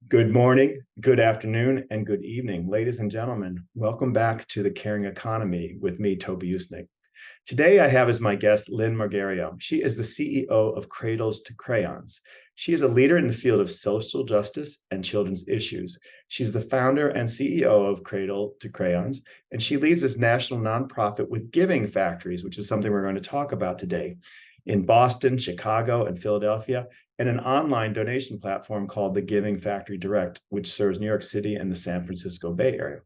Good morning, good afternoon, and good evening, ladies and gentlemen. Welcome back to The Caring Economy with me, Toby Usnik. Today, I have as my guest Lynn Margherio. She is the CEO of Cradles to Crayons. She is a leader in the field of social justice and children's issues. She's the founder and CEO of Cradle to Crayons, and she leads this national nonprofit with giving factories, which is something we're going to talk about today, in Boston, Chicago, and Philadelphia, and an online donation platform called the Giving Factory Direct, which serves New York City and the San Francisco Bay Area.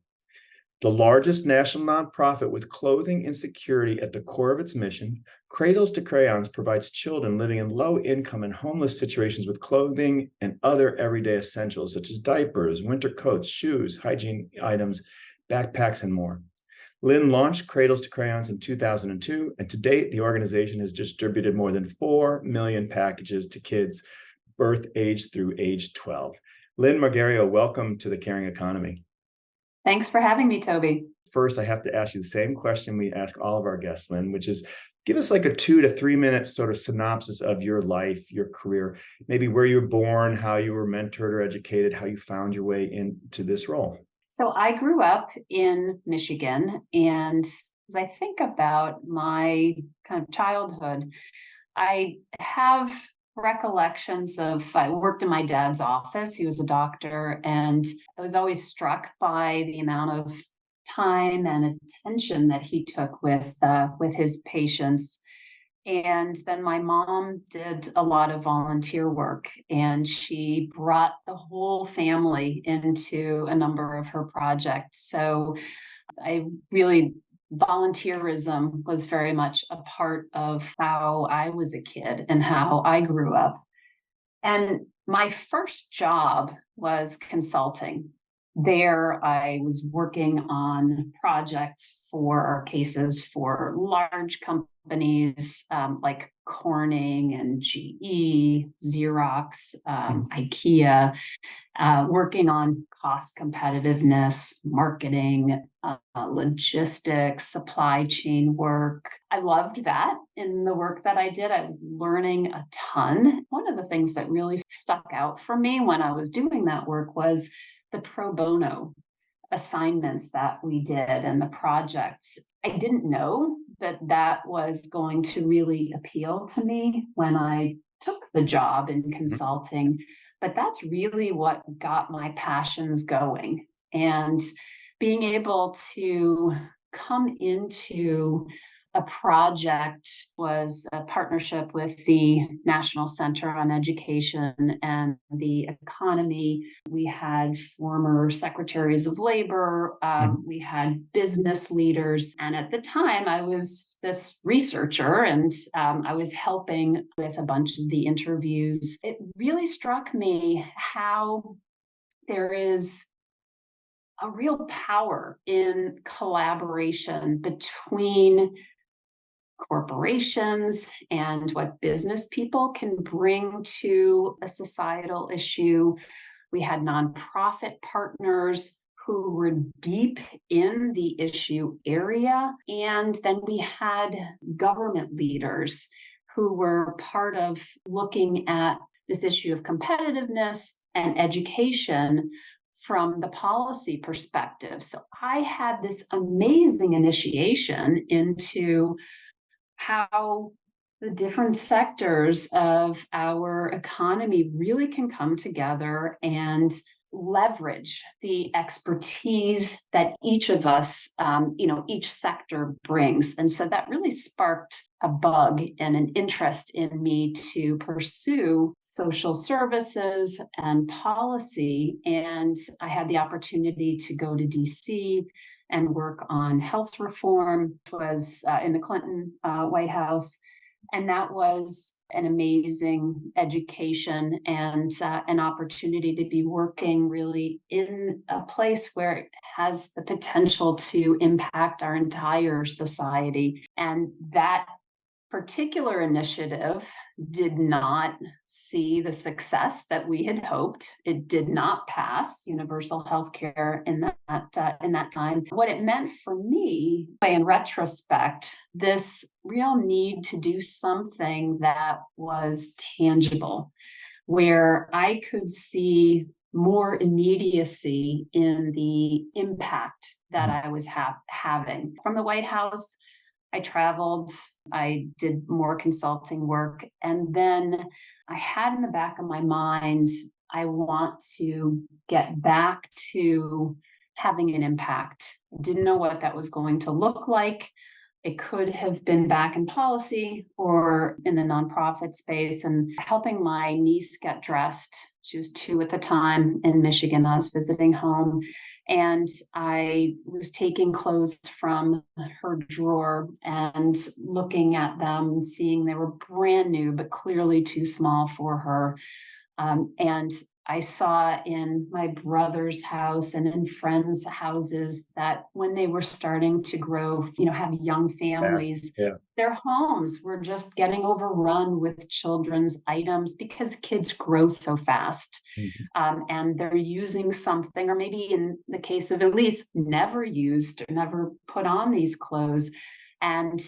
The largest national nonprofit with clothing insecurity at the core of its mission, Cradles to Crayons provides children living in low-income and homeless situations with clothing and other everyday essentials such as diapers, winter coats, shoes, hygiene items, backpacks, and more. Lynn launched Cradles to Crayons in 2002, and to date, the organization has distributed more than 4 million packages to kids birth age through age 12. Lynn Margherio, welcome to The Caring Economy. Thanks for having me, Toby. First, I have to ask you the same question we ask all of our guests, Lynn, which is give us like a 2 to 3 minute sort of synopsis of your life, your career, maybe where you were born, how you were mentored or educated, how you found your way into this role. So I grew up in Michigan, and as I think about my kind of childhood, I have recollections of I worked in my dad's office. He was a doctor, and I was always struck by the amount of time and attention that he took with his patients. And then my mom did a lot of volunteer work, and she brought the whole family into a number of her projects. So I really, volunteerism was very much a part of how I was a kid and how I grew up. And my first job was consulting. There, I was working on projects for cases for large companies like Corning and GE, Xerox, IKEA, working on cost competitiveness, marketing, logistics, supply chain work. I loved that in the work that I did. I was learning a ton. One of the things that really stuck out for me when I was doing that work was the pro bono assignments that we did and the projects. I didn't know that that was going to really appeal to me when I took the job in consulting, but that's really what got my passions going. And being able to come into a project was a partnership with the National Center on Education and the Economy. We had former secretaries of labor, we had business leaders. And at the time, I was this researcher and I was helping with a bunch of the interviews. It really struck me how there is a real power in collaboration between corporations and what business people can bring to a societal issue. We had nonprofit partners who were deep in the issue area. And then we had government leaders who were part of looking at this issue of competitiveness and education from the policy perspective. So I had this amazing initiation into how the different sectors of our economy really can come together and leverage the expertise that each of us, each sector brings. And so that really sparked a bug and an interest in me to pursue social services and policy. And I had the opportunity to go to DC and work on health reform. It was in the Clinton White House. And that was an amazing education and an opportunity to be working really in a place where it has the potential to impact our entire society. And that particular initiative did not see the success that we had hoped. It did not pass universal health care in that time. What it meant for me, in retrospect, this real need to do something that was tangible, where I could see more immediacy in the impact that I was having. From the White House, I traveled, I did more consulting work, and then I had in the back of my mind, I want to get back to having an impact. I didn't know what that was going to look like. It could have been back in policy or in the nonprofit space and helping my niece get dressed. She was 2 at the time in Michigan. I was visiting home and I was taking clothes from her drawer and looking at them and seeing they were brand new, but clearly too small for her. And I saw in my brother's house and in friends' houses that when they were starting to grow, have young Fast. families, Yeah. their homes were just getting overrun with children's items because kids grow so fast. Mhm. And they're using something, or maybe in the case of Elise, never used or never put on these clothes. And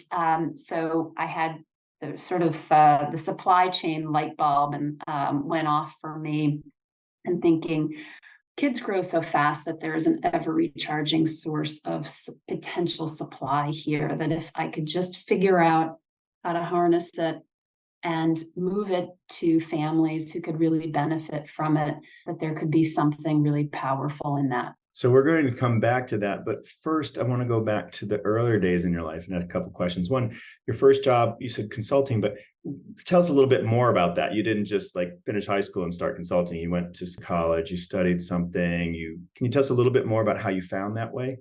so I had the sort of the supply chain light bulb and went off for me and thinking kids grow so fast that there is an ever recharging source of potential supply here, that if I could just figure out how to harness it and move it to families who could really benefit from it, that there could be something really powerful in that. So we're going to come back to that, but first I want to go back to the earlier days in your life and ask a couple of questions. One, your first job, you said consulting, but tell us a little bit more about that. You didn't just like finish high school and start consulting. You went to college, you studied something. Can you tell us a little bit more about how you found that way?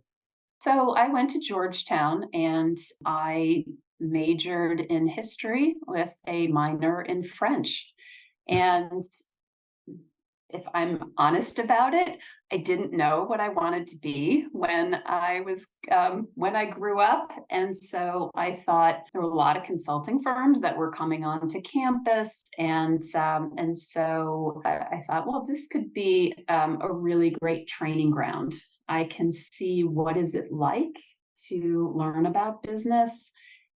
So I went to Georgetown and I majored in history with a minor in French. And if I'm honest about it, I didn't know what I wanted to be when I grew up, and so I thought there were a lot of consulting firms that were coming onto campus, and so I thought, well, this could be a really great training ground. I can see what is it like to learn about business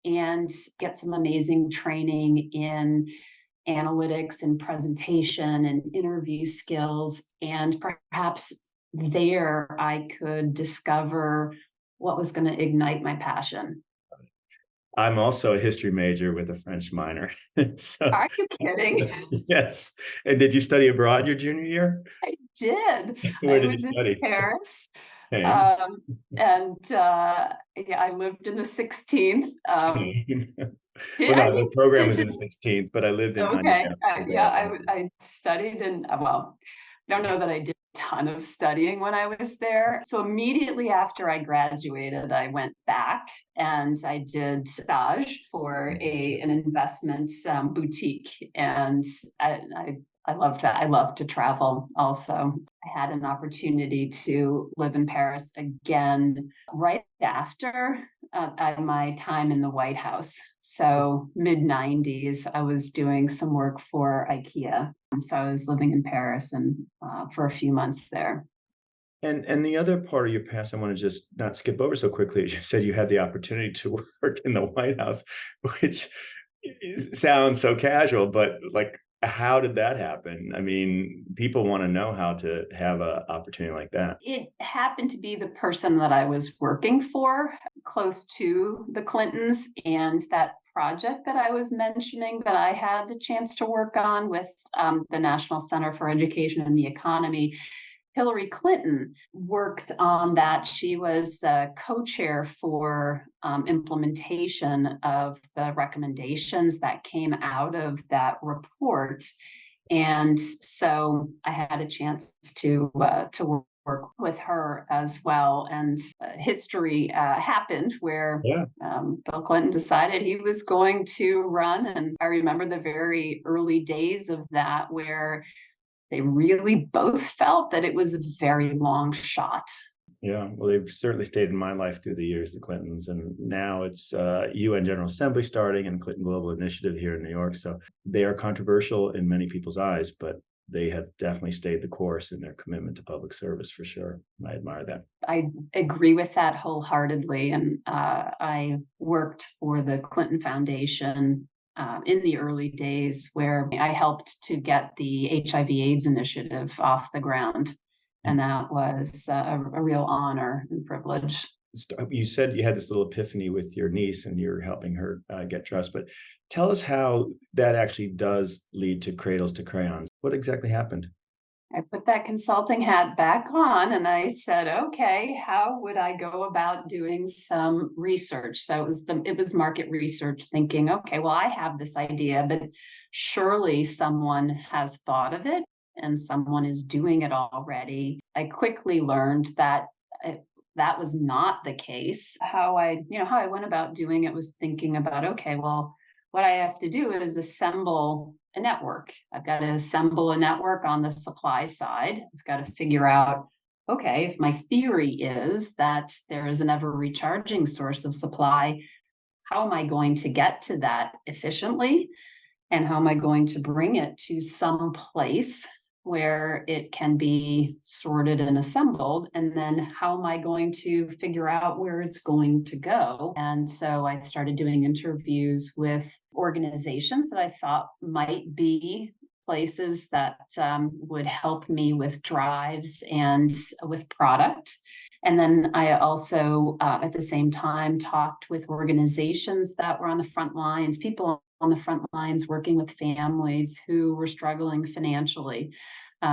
and get some amazing training in analytics and presentation and interview skills. And perhaps there I could discover what was going to ignite my passion. I'm also a history major with a French minor. So Are you kidding? yes. And did you study abroad your junior year? I did. Where I did you was in study? Paris. Same. Um, and yeah, I lived in the 16th. Same. Did Well, I no, think the program this was in is the 16th, but I lived in okay? Anya for Yeah, about I studied in, well, I don't know that I did a ton of studying when I was there. So immediately after I graduated, I went back and I did stage for an investment boutique, and I loved that. I love to travel. Also, I had an opportunity to live in Paris again right after my time in the White House. So mid 90s, I was doing some work for IKEA. So I was living in Paris and for a few months there. And the other part of your past, I want to just not skip over so quickly. As you said, you had the opportunity to work in the White House, which sounds so casual, but like, how did that happen? I mean, people want to know how to have an opportunity like that. It happened to be the person that I was working for close to the Clintons, and that project that I was mentioning that I had the chance to work on with the National Center for Education and the Economy. Hillary Clinton worked on that. She was co-chair for implementation of the recommendations that came out of that report. And so I had a chance to work with her as well. And history happened where Yeah. Bill Clinton decided he was going to run. And I remember the very early days of that, where they really both felt that it was a very long shot. Yeah, well, they've certainly stayed in my life through the years, the Clintons, and now it's UN General Assembly starting and Clinton Global Initiative here in New York. So they are controversial in many people's eyes, but they have definitely stayed the course in their commitment to public service for sure. I admire that. I agree with that wholeheartedly. And I worked for the Clinton Foundation in the early days where I helped to get the HIV/AIDS initiative off the ground. And that was a real honor and privilege. You said you had this little epiphany with your niece and you're helping her get dressed, but tell us how that actually does lead to Cradles to Crayons. What exactly happened? I put that consulting hat back on and I said, okay, how would I go about doing some research? So it was market research, thinking, okay, well, I have this idea, but surely someone has thought of it and someone is doing it already. I quickly learned that that was not the case. How I went about doing it was thinking about, okay, well, what I have to do is assemble a network. I've got to assemble a network on the supply side. I've got to figure out, okay, if my theory is that there is an ever recharging source of supply, how am I going to get to that efficiently? And how am I going to bring it to some place where it can be sorted and assembled? And then how am I going to figure out where it's going to go? And so I started doing interviews with organizations that I thought might be places that would help me with drives and with product. And then I also, at the same time, talked with organizations that were on the front lines, people on the front lines working with families who were struggling financially.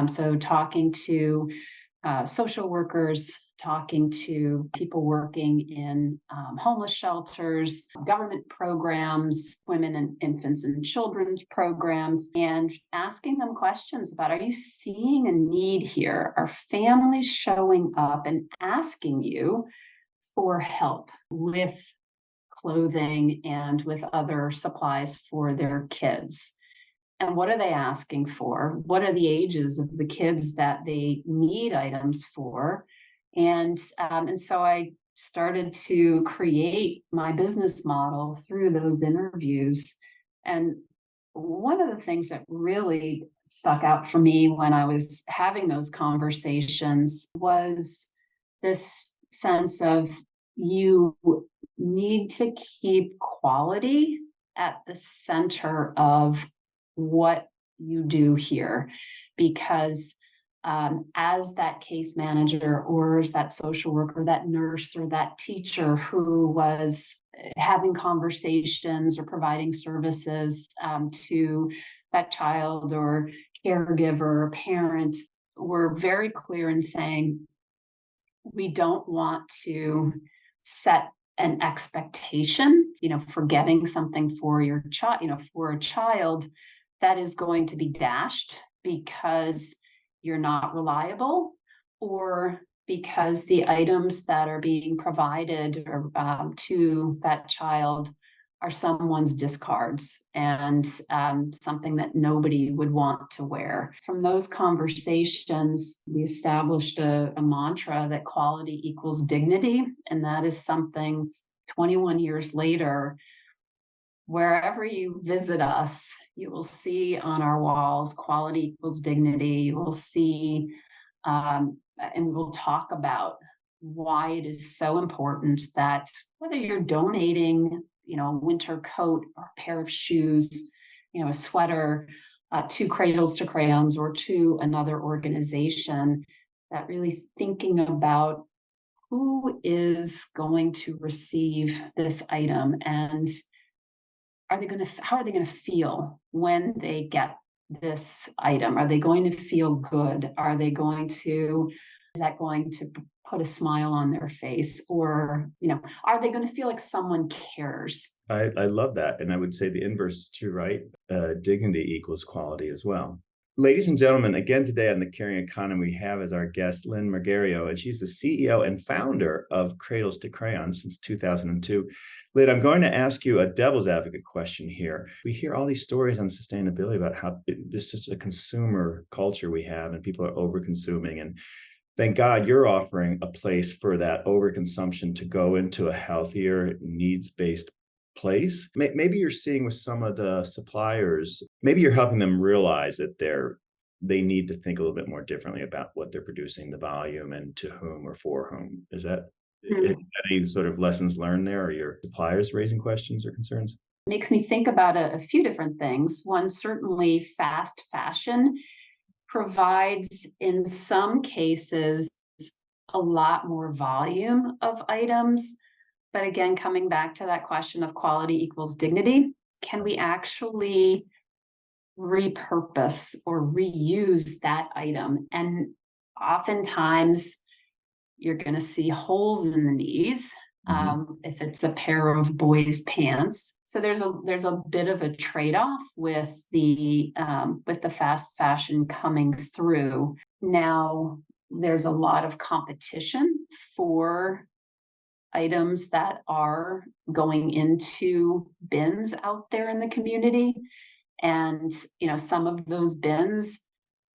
So talking to social workers, talking to people working in homeless shelters, government programs, women and infants and children's programs, and asking them questions about, are you seeing a need here? Are families showing up and asking you for help with clothing and with other supplies for their kids? And what are they asking for? What are the ages of the kids that they need items for? And so I started to create my business model through those interviews. And one of the things that really stuck out for me when I was having those conversations was this sense of, you need to keep quality at the center of what you do here, because as that case manager or as that social worker, that nurse or that teacher who was having conversations or providing services to that child or caregiver or parent, were very clear in saying, we don't want to set an expectation, for getting something for your child, for a child that is going to be dashed because you're not reliable, or because the items that are being provided to that child are someone's discards and something that nobody would want to wear. From those conversations, we established a mantra that quality equals dignity. And that is something 21 years later, wherever you visit us, you will see on our walls, quality equals dignity. You will see, and we will talk about why it is so important that whether you're donating, a winter coat or a pair of shoes, a sweater, to Cradles to Crayons or to another organization, that really thinking about who is going to receive this item, and how are they going to feel when they get this item? Are they going to feel good? Is that going to put a smile on their face? Or, are they going to feel like someone cares? I love that. And I would say the inverse is true, right? Dignity equals quality as well. Ladies and gentlemen, again today on the Caring Economy, we have as our guest Lynn Margherio, and she's the CEO and founder of Cradles to Crayons since 2002. Lynn, I'm going to ask you a devil's advocate question here. We hear all these stories on sustainability about how this is a consumer culture we have, and people are over-consuming. And thank God you're offering a place for that overconsumption to go into a healthier, needs-based place. Maybe you're seeing with some of the suppliers, maybe you're helping them realize that they need to think a little bit more differently about what they're producing, the volume, and to whom or for whom. Is that any sort of lessons learned there? Are your suppliers raising questions or concerns? makes me think about a few different things. One, certainly fast fashion provides, in some cases, a lot more volume of items. But again, coming back to that question of quality equals dignity, can we actually repurpose or reuse that item? And oftentimes you're going to see holes in the knees if it's a pair of boys' pants. So there's a bit of a trade-off with the fast fashion coming through. Now there's a lot of competition for items that are going into bins out there in the community. And, some of those bins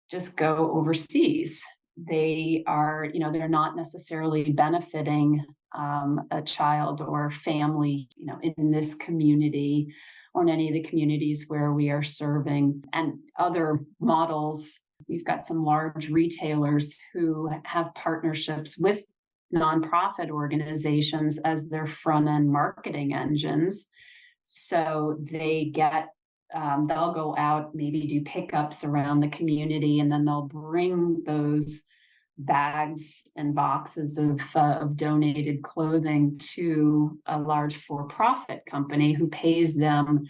just go overseas. They are, they're not necessarily benefiting a child or family, in this community or in any of the communities where we are serving. And other models, we've got some large retailers who have partnerships with nonprofit organizations as their front end marketing engines. So they get they'll go out, maybe do pickups around the community, and then they'll bring those bags and boxes of donated clothing to a large for-profit company who pays them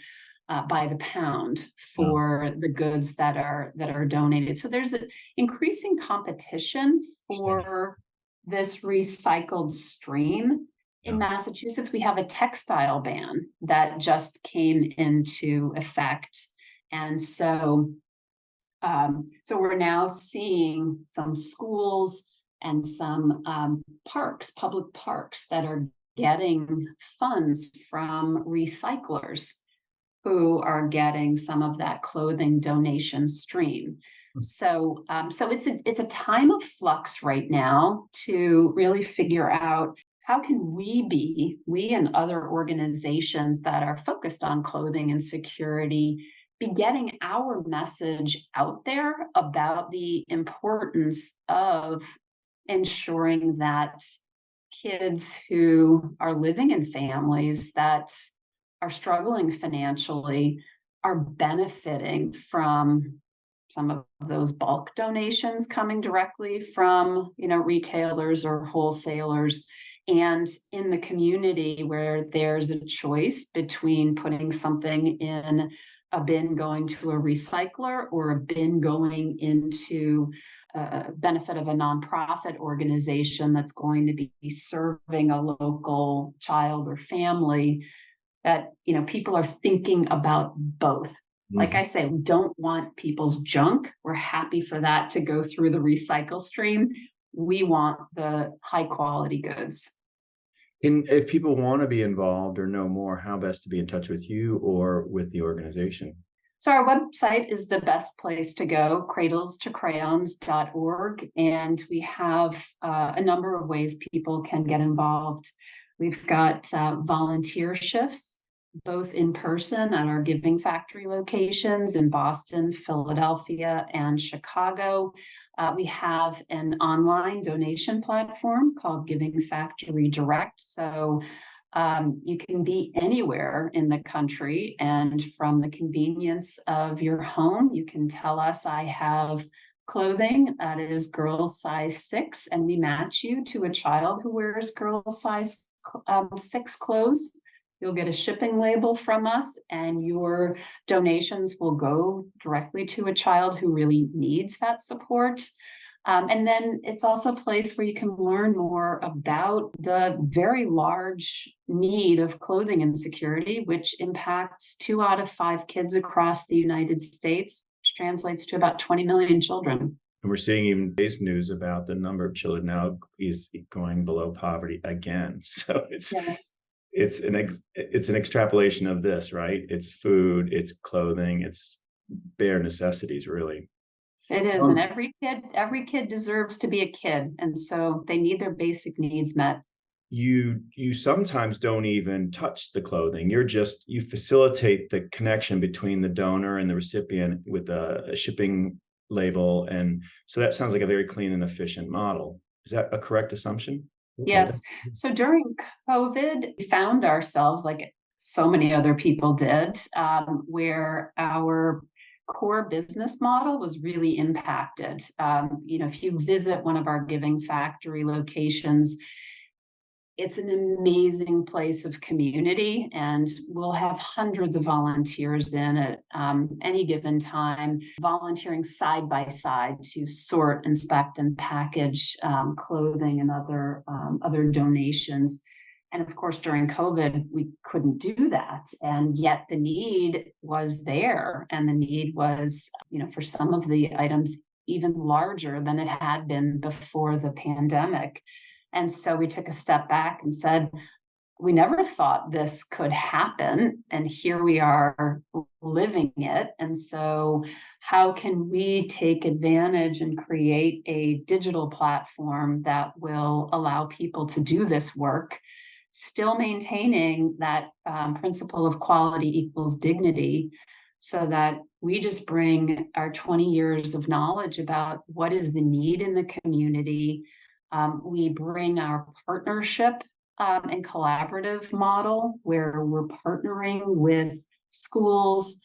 by the pound for the goods that are donated. So there's an increasing competition for this recycled stream. In Massachusetts, we have a textile ban that just came into effect. And so we're now seeing some schools and some public parks that are getting funds from recyclers who are getting some of that clothing donation stream. So it's a time of flux right now to really figure out how can we and other organizations that are focused on clothing and security be getting our message out there about the importance of ensuring that kids who are living in families that are struggling financially are benefiting from some of those bulk donations coming directly from, retailers or wholesalers. And in the community where there's a choice between putting something in a bin going to a recycler or a bin going into benefit of a nonprofit organization that's going to be serving a local child or family, that people are thinking about both. Like I say, we don't want people's junk. We're happy for that to go through the recycle stream. We want the high quality goods. And if people want to be involved or know more, how best to be in touch with you or with the organization? So our website is the best place to go, cradlestocrayons.org. And we have a number of ways people can get involved. We've got volunteer shifts, both in person at our Giving Factory locations in Boston, Philadelphia, and Chicago. We have an online donation platform called Giving Factory Direct. So you can be anywhere in the country, and from the convenience of your home, you can tell us, I have clothing that is girls size 6, and we match you to a child who wears girls size 6 clothes. You'll get a shipping label from us, and your donations will go directly to a child who really needs that support. And then it's also a place where you can learn more about the very large need of clothing insecurity, which impacts 2 out of 5 kids across the United States, which translates to about 20 million children. And we're seeing even today's news about the number of children now is going below poverty again. So it's an extrapolation of this, right? It's food, it's clothing, it's bare necessities, really. It is, and every kid deserves to be a kid, and so they need their basic needs met. You sometimes don't even touch the clothing. You facilitate the connection between the donor and the recipient with a shipping label, and so that sounds like a very clean and efficient model. Is that a correct assumption? Yes. So during COVID, we found ourselves, like so many other people did, where our core business model was really impacted. If you visit one of our Giving Factory locations, it's an amazing place of community, and we'll have hundreds of volunteers in at any given time, volunteering side by side to sort, inspect, and package clothing and other donations. And of course, during COVID, we couldn't do that. And yet the need was there. And the need was, for some of the items, even larger than it had been before the pandemic. And so we took a step back and said, we never thought this could happen. And here we are living it. And so how can we take advantage and create a digital platform that will allow people to do this work, still maintaining that principle of quality equals dignity, so that we just bring our 20 years of knowledge about what is the need in the community. We bring our partnership and collaborative model, where we're partnering with schools,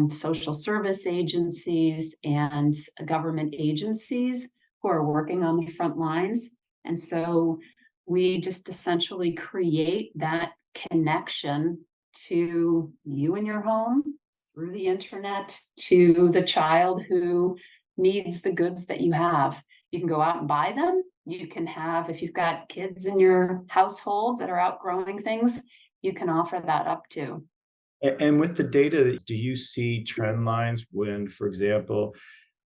social service agencies, and government agencies who are working on the front lines. And so we just essentially create that connection to you in your home through the internet, to the child who needs the goods that you have. You can go out and buy them. You can have, if you've got kids in your household that are outgrowing things, you can offer that up too. And with the data, do you see trend lines when, for example,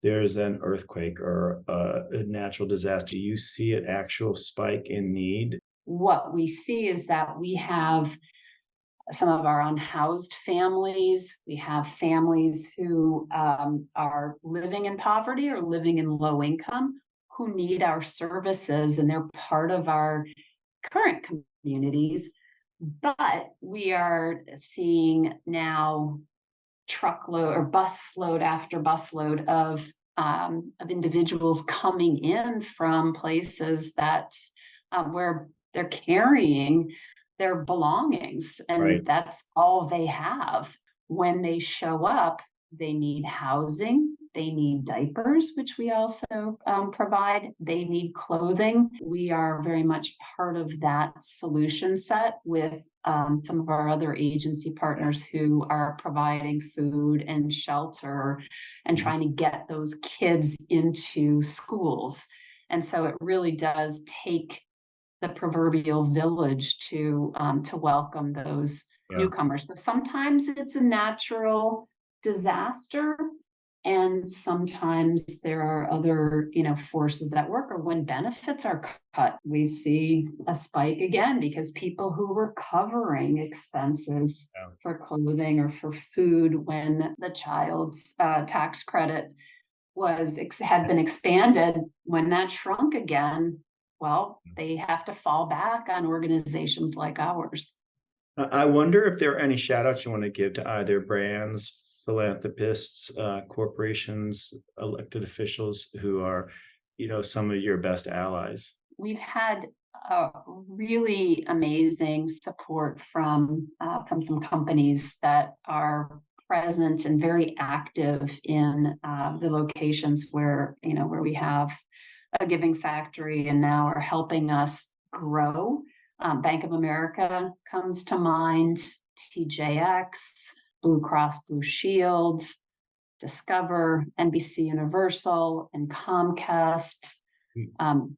there's an earthquake or a natural disaster? Do you see an actual spike in need? What we see is that we have some of our unhoused families. We have families who are living in poverty or living in low income, who need our services, and they're part of our current communities. But we are seeing now truckload or busload after busload of individuals coming in from places that where they're carrying their belongings, and Right. that's all they have. When they show up, they need housing, they need diapers, which we also provide, they need clothing. We are very much part of that solution set with some of our other agency partners who are providing food and shelter and Mhm. trying to get those kids into schools. And so it really does take the proverbial village to welcome those Yeah. newcomers. So sometimes it's a natural disaster, and sometimes there are other forces at work. Or when benefits are cut, we see a spike again, because people who were covering expenses Yeah. for clothing or for food when the child's tax credit had been expanded, when that shrunk again, well, they have to fall back on organizations like ours. I wonder if there are any shout outs you want to give to either brands, philanthropists, corporations, elected officials who are, some of your best allies. We've had really amazing support from some companies that are present and very active in the locations where we have a Giving Factory, and now are helping us grow. Bank of America comes to mind, TJX, Blue Cross Blue Shield, Discover, NBC Universal, and Comcast,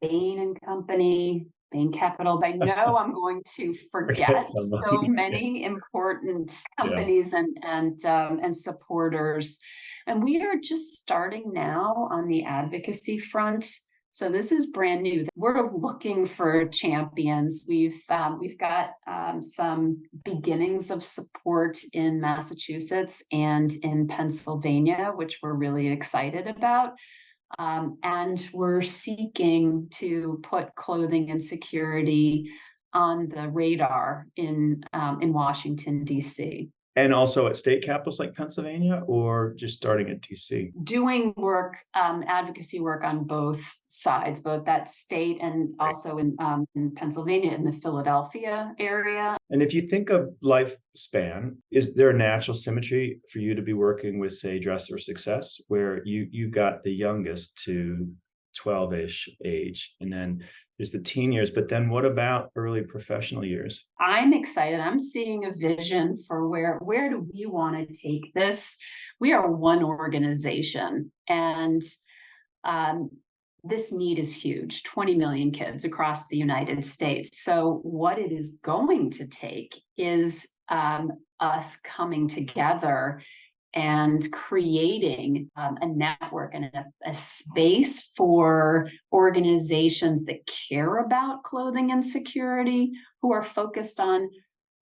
Bain and Company, Bain Capital. I know I'm going to Forget forget someone. so many important Yeah. companies and supporters. And we are just starting now on the advocacy front. So this is brand new. We're looking for champions. We've got some beginnings of support in Massachusetts and in Pennsylvania, which we're really excited about. And we're seeking to put clothing and security on the radar in Washington, D.C. And also at state capitals like Pennsylvania, or just starting at DC? Doing work, advocacy work on both sides, both that state and Right. also in Pennsylvania, in the Philadelphia area. And if you think of lifespan, is there a natural symmetry for you to be working with, say, Dress for Success, where you've got the youngest to 12-ish age, and then there's the teen years, but then what about early professional years? I'm excited. I'm seeing a vision for where do we want to take this? We are one organization, and um, this need is huge. 20 million kids across the United States. So what it is going to take is us coming together and creating a network and a space for organizations that care about clothing and security, who are focused on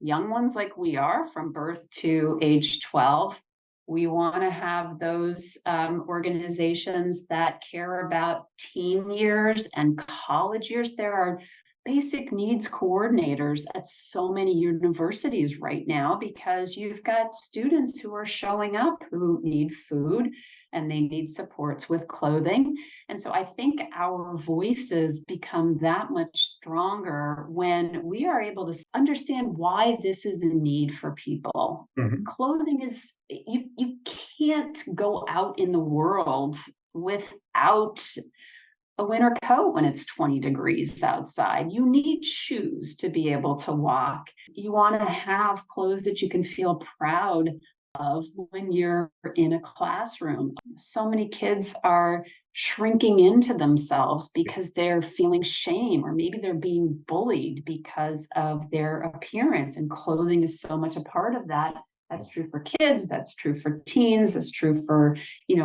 young ones like we are from birth to age 12. We want to have those organizations that care about teen years and college years. There are basic needs coordinators at so many universities right now, because you've got students who are showing up who need food and they need supports with clothing. And so I think our voices become that much stronger when we are able to understand why this is a need for people. Mhm. Clothing is, you can't go out in the world without a winter coat when it's 20 degrees outside. You need shoes to be able to walk. You want to have clothes that you can feel proud of when you're in a classroom. So many kids are shrinking into themselves because they're feeling shame, or maybe they're being bullied because of their appearance, and clothing is so much a part of that. That's true for kids, that's true for teens, that's true for,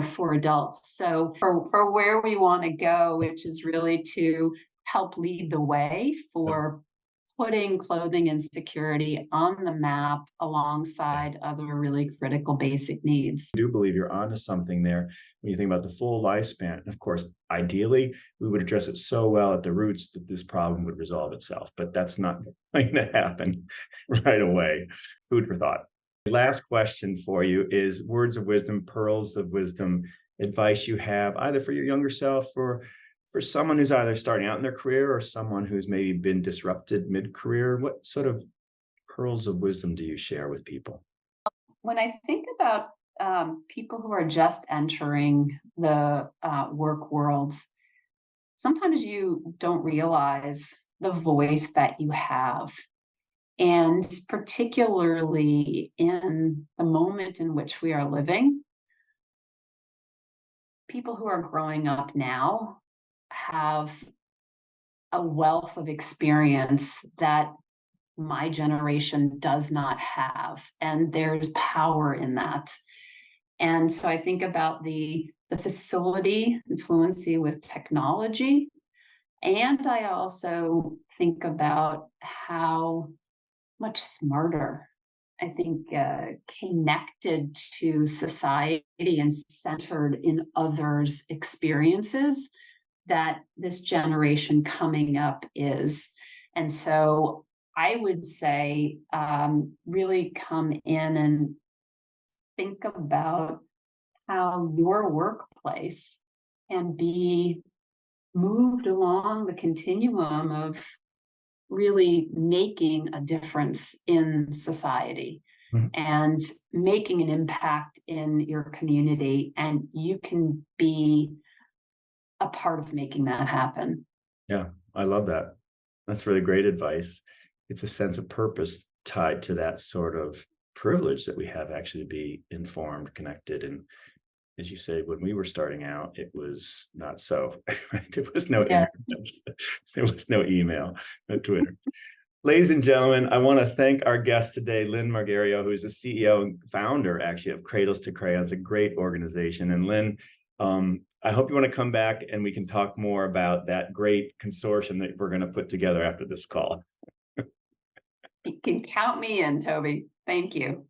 for adults. So for where we want to go, which is really to help lead the way for putting clothing and security on the map alongside other really critical basic needs. I do believe you're onto something there when you think about the full lifespan. Of course, ideally, we would address it so well at the roots that this problem would resolve itself, but that's not going to happen right away. Food for thought. Last question for you is words of wisdom, pearls of wisdom, advice you have either for your younger self or for someone who's either starting out in their career or someone who's maybe been disrupted mid-career. What sort of pearls of wisdom do you share with people? When I think about people who are just entering the work world, sometimes you don't realize the voice that you have. And particularly in the moment in which we are living, people who are growing up now have a wealth of experience that my generation does not have. And there's power in that. And so I think about the facility and fluency with technology. And I also think about how much smarter, I think, connected to society and centered in others' experiences that this generation coming up is. And so I would say, really come in and think about how your workplace can be moved along the continuum of really making a difference in society Mhm. and making an impact in your community. And you can be a part of making that happen. Yeah, I love that. That's really great advice. It's a sense of purpose tied to that sort of privilege that we have actually to be informed, connected. And as you say, when we were starting out, it was not so. Right? There was no Yeah. internet, there was no email, no Twitter. Ladies and gentlemen, I want to thank our guest today, Lynn Margherio, who is the CEO and founder, actually, of Cradles to Crayons, a great organization. And Lynn, I hope you want to come back and we can talk more about that great consortium that we're going to put together after this call. You can count me in, Toby. Thank you.